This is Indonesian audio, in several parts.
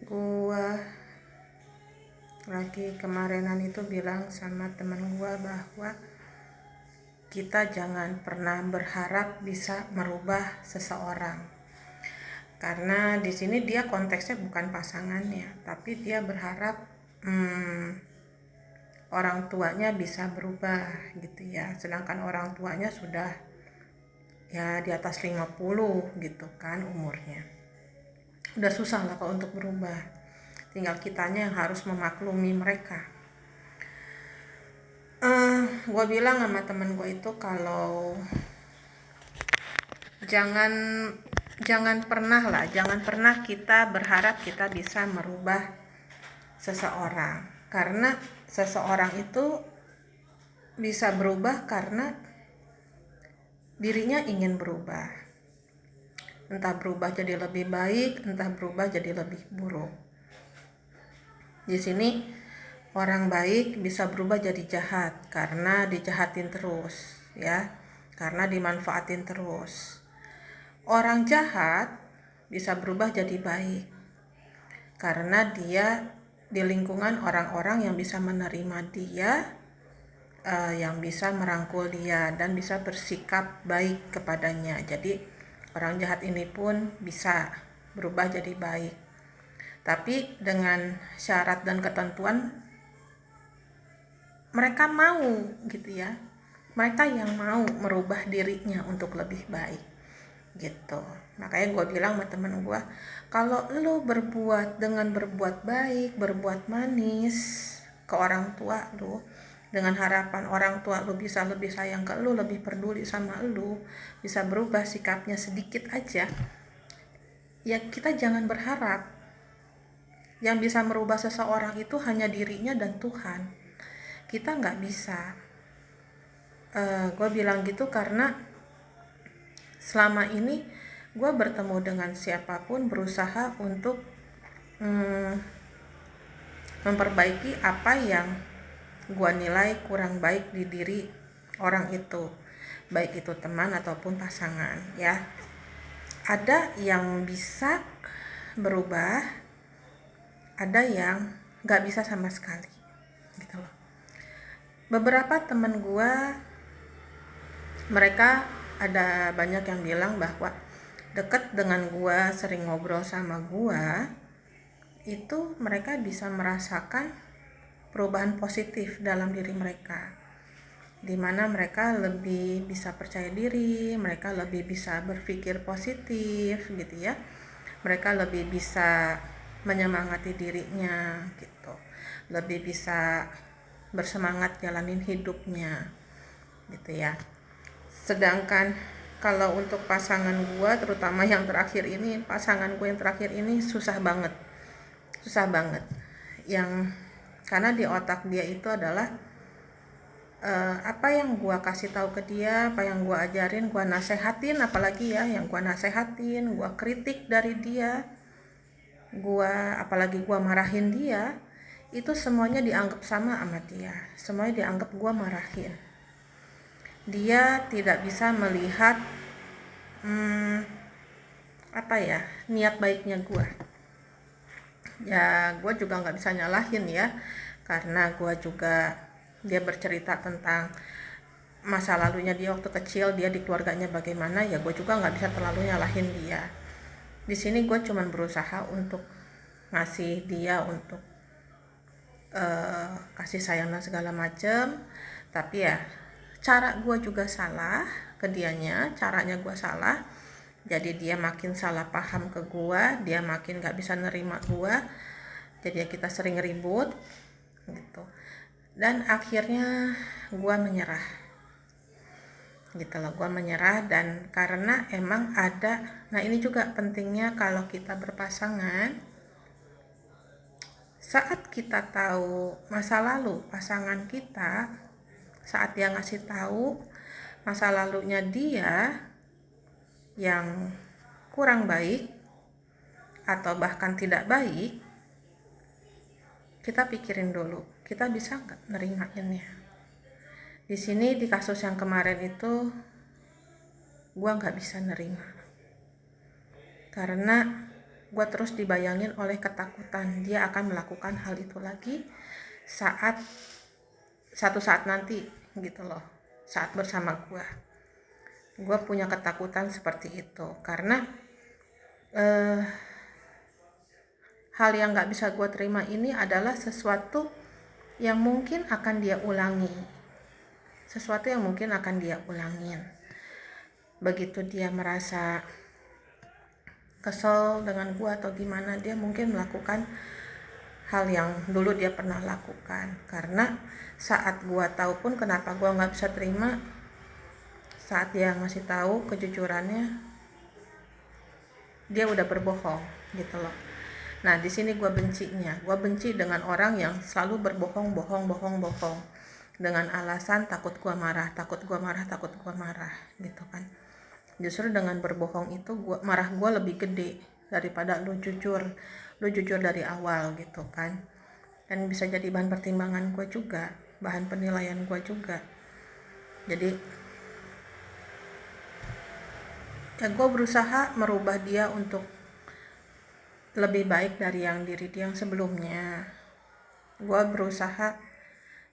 Gua lagi kemarinan itu bilang sama teman gua bahwa kita jangan pernah berharap bisa merubah seseorang, karena di sini dia konteksnya bukan pasangannya, tapi dia berharap orang tuanya bisa berubah gitu ya, sedangkan orang tuanya sudah ya di atas 50 gitu kan umurnya. Udah susah lah kalau untuk berubah, tinggal kitanya yang harus memaklumi mereka. Gue bilang sama temen gue itu kalau jangan pernah kita berharap kita bisa merubah seseorang, karena seseorang itu bisa berubah karena dirinya ingin berubah, entah berubah jadi lebih baik, entah berubah jadi lebih buruk. Di sini orang baik bisa berubah jadi jahat karena dijahatin terus ya, karena dimanfaatin terus. Orang jahat bisa berubah jadi baik karena dia di lingkungan orang-orang yang bisa menerima dia, yang bisa merangkul dia dan bisa bersikap baik kepadanya. Jadi orang jahat ini pun bisa berubah jadi baik, tapi dengan syarat dan ketentuan mereka mau gitu ya, mereka yang mau merubah dirinya untuk lebih baik gitu. Makanya gue bilang sama temen gue, kalau lu berbuat baik, berbuat manis ke orang tua lu, dengan harapan orang tua lu bisa lebih sayang ke lu, lebih peduli sama lu, bisa berubah sikapnya sedikit aja, ya kita jangan berharap yang bisa merubah seseorang itu hanya dirinya dan Tuhan. Kita nggak bisa. Gue bilang gitu karena selama ini gue bertemu dengan siapapun berusaha untuk memperbaiki apa yang gue nilai kurang baik di diri orang itu, baik itu teman ataupun pasangan ya. Ada yang bisa berubah, ada yang nggak bisa sama sekali gitu loh. Beberapa teman gue, mereka ada banyak yang bilang bahwa deket dengan gue, sering ngobrol sama gue, itu mereka bisa merasakan perubahan positif dalam diri mereka, dimana mereka lebih bisa percaya diri, mereka lebih bisa berpikir positif gitu ya, mereka lebih bisa menyemangati dirinya gitu, lebih bisa bersemangat jalanin hidupnya gitu ya. Sedangkan kalau untuk pasangan gue, terutama yang terakhir ini, pasangan gue yang terakhir ini susah banget yang karena di otak dia itu adalah apa yang gue kasih tahu ke dia, apa yang gue ajarin, gue nasehatin, apalagi ya yang gue nasehatin, gue kritik dari dia, apalagi gue marahin dia, itu semuanya dianggap sama dia, semuanya dianggap gue marahin. Dia tidak bisa melihat niat baiknya gue. Ya gue juga nggak bisa nyalahin ya, karena gue juga, dia bercerita tentang masa lalunya dia waktu kecil, dia di keluarganya bagaimana, ya gue juga nggak bisa terlalu nyalahin dia. Di sini gue cuman berusaha untuk ngasih dia, untuk kasih sayang dan segala macem, tapi ya cara gue juga salah ke dianya, caranya gue salah, jadi dia makin salah paham ke gue, dia makin gak bisa nerima gue, jadi ya kita sering ribut gitu, dan akhirnya gue menyerah gitu loh. Gue menyerah, dan karena emang ada, nah ini juga pentingnya kalau kita berpasangan, saat kita tahu masa lalu pasangan kita, saat dia ngasih tahu masa lalunya dia yang kurang baik atau bahkan tidak baik, kita pikirin dulu, kita bisa nggak nerimainnya. Di sini di kasus yang kemarin itu gue nggak bisa nerima, karena gue terus dibayangin oleh ketakutan dia akan melakukan hal itu lagi satu saat nanti gitu loh, saat bersama gue punya ketakutan seperti itu karena hal yang gak bisa gue terima ini adalah sesuatu yang mungkin akan dia ulangi, begitu dia merasa kesel dengan gue atau gimana, dia mungkin melakukan hal yang dulu dia pernah lakukan. Karena saat gue tahu pun kenapa gue nggak bisa terima, saat dia ngasih tahu kejujurannya, dia udah berbohong gitu loh. Nah di sini gue benci dengan orang yang selalu berbohong dengan alasan takut gue marah gitu kan. Justru dengan berbohong itu marah gue lebih gede daripada lu jujur dari awal gitu kan. Dan bisa jadi bahan pertimbangan gue juga, bahan penilaian gue juga. Jadi ya gue berusaha merubah dia untuk lebih baik dari diri dia yang sebelumnya. Gue berusaha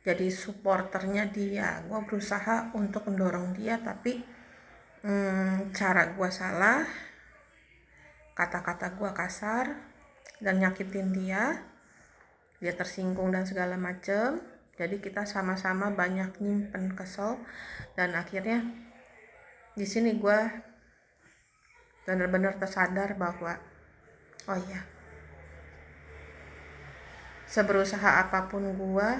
jadi supporternya dia, gue berusaha untuk mendorong dia, tapi cara gue salah, kata-kata gue kasar dan nyakitin dia tersinggung dan segala macem. Jadi kita sama-sama banyak nyimpen kesel, dan akhirnya di sini gue benar-benar tersadar bahwa oh iya, seberusaha apapun gue,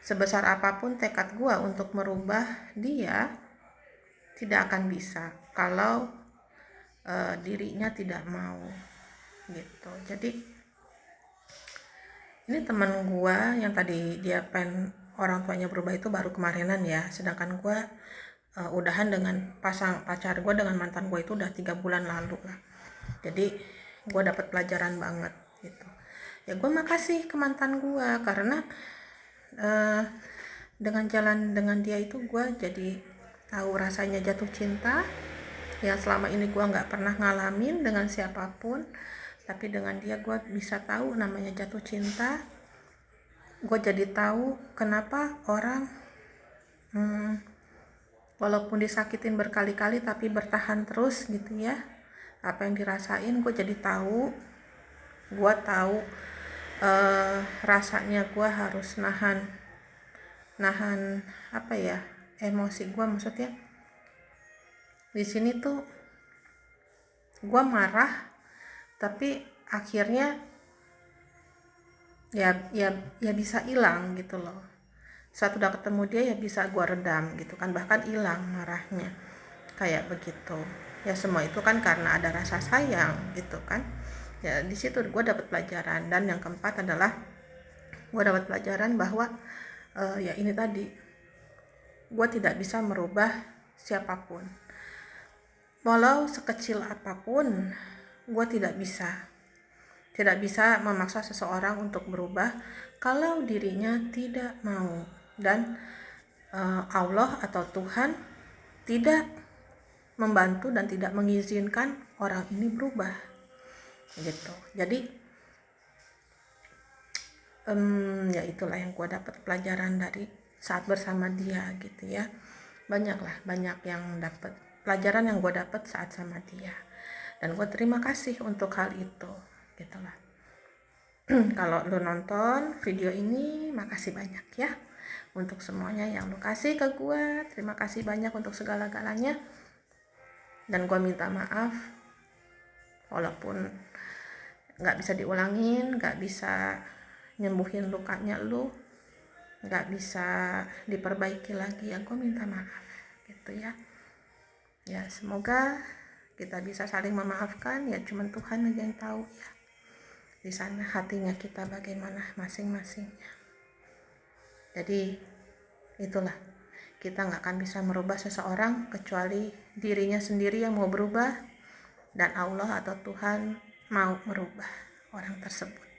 sebesar apapun tekad gue untuk merubah dia, tidak akan bisa kalau dirinya tidak mau gitu. Jadi ini teman gue yang tadi dia pengen orang tuanya berubah itu baru kemarinan ya, sedangkan gue udahan dengan pacar gue, dengan mantan gue itu udah 3 bulan lalu lah. Jadi gue dapat pelajaran banget gitu ya. Gue makasih ke mantan gue karena dengan jalan dengan dia itu gue jadi tahu rasanya jatuh cinta yang selama ini gue nggak pernah ngalamin dengan siapapun. Tapi dengan dia gue bisa tahu namanya jatuh cinta. Gue jadi tahu kenapa orang walaupun disakitin berkali-kali tapi bertahan terus gitu ya. Apa yang dirasain gue jadi tahu. Gue tahu rasanya gue harus nahan apa ya, emosi gue. Maksudnya di sini tuh gue marah tapi akhirnya ya bisa hilang gitu loh. Saat udah ketemu dia ya bisa gue redam gitu kan, bahkan hilang marahnya kayak begitu ya. Semua itu kan karena ada rasa sayang gitu kan ya. Di situ gue dapat pelajaran. Dan yang keempat adalah gue dapat pelajaran bahwa ya ini tadi, gue tidak bisa merubah siapapun walau sekecil apapun. Gue tidak bisa memaksa seseorang untuk berubah kalau dirinya tidak mau. Dan Allah atau Tuhan tidak membantu dan tidak mengizinkan orang ini berubah gitu. Jadi ya itulah yang gue dapat pelajaran dari saat bersama dia gitu ya. Banyak yang dapat pelajaran yang gue dapat saat sama dia, dan gue terima kasih untuk hal itu gitulah. Kalau lu nonton video ini, makasih banyak ya untuk semuanya yang lu kasih ke gue. Terima kasih banyak untuk segala-galanya, dan gue minta maaf walaupun gak bisa diulangin, gak bisa nyembuhin lukanya lu, gak bisa diperbaiki lagi ya. Gue minta maaf gitu ya. Ya semoga kita bisa saling memaafkan ya. Cuman Tuhan aja yang tahu ya di sana hatinya kita bagaimana masing-masingnya. Jadi itulah, kita nggak akan bisa merubah seseorang kecuali dirinya sendiri yang mau berubah dan Allah atau Tuhan mau merubah orang tersebut.